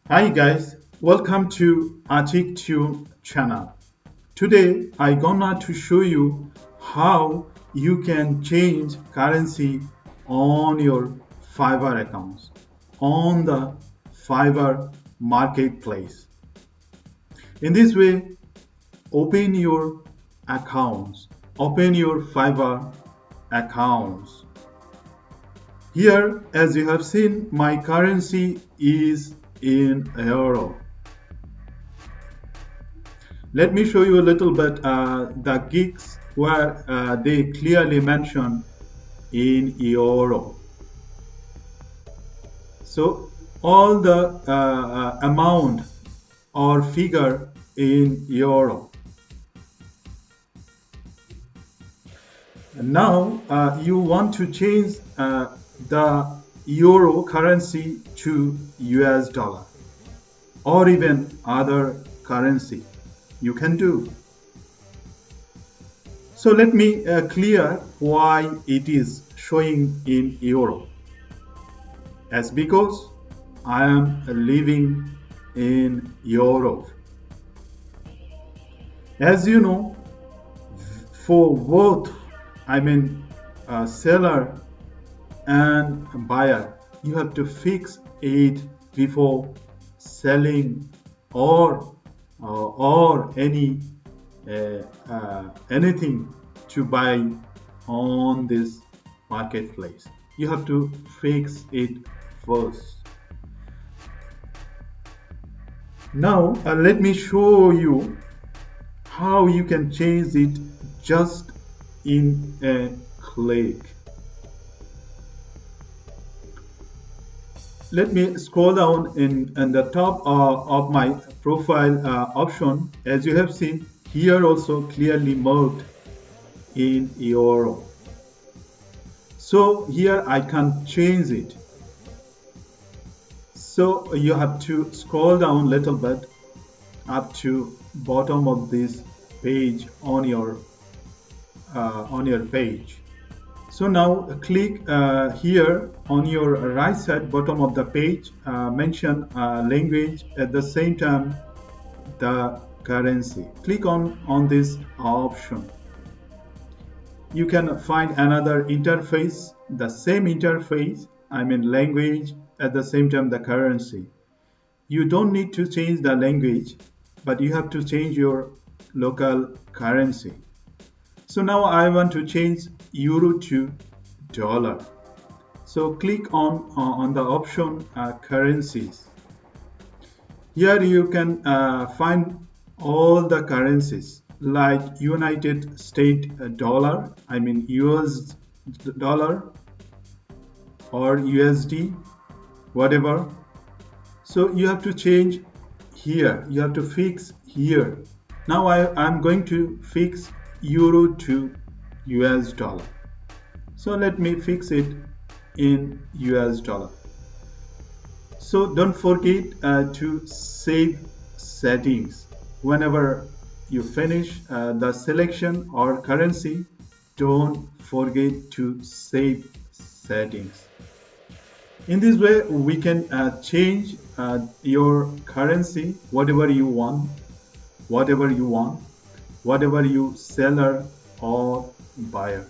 Hi guys, welcome to Achik channel. Today I gonna to show you how you can change currency on your Fiverr accounts on the Fiverr marketplace. In this way, open your accounts, open your Fiverr accounts. Here, as you have seen, my currency is in euro. Let me show you a little bit the gigs where they clearly mention in euro. So all the amount or figure in euro. And now you want to change the euro currency to US dollar or even other currency. You can do. So let me clear why it is showing in euro. As because I am living in Europe. As you know, for both, seller and buyer, you have to fix it before selling or anything to buy on this marketplace. You have to fix it first. Now let me show you how you can change it just in a click. Let me scroll down in the top of my profile option. As you have seen, here also clearly marked in euro. So here I can change it. So you have to scroll down a little bit up to bottom of this page on your page. So now click here on your right side bottom of the page, mention language, at the same time the currency. Click on this option. You can find another interface, the same interface, language, at the same time the currency. You don't need to change the language, but you have to change your local currency. So now I want to change euro to dollar. So click on the option currencies. Here you can find all the currencies like United States dollar, US dollar or USD, whatever. So you have to change here. You have to fix here. Now I'm going to fix euro to US dollar. So let me fix it in US dollar. So don't forget to save settings. Whenever you finish the selection or currency, don't forget to save settings. In this way, we can change your currency, whatever you want, whatever you seller or buyer.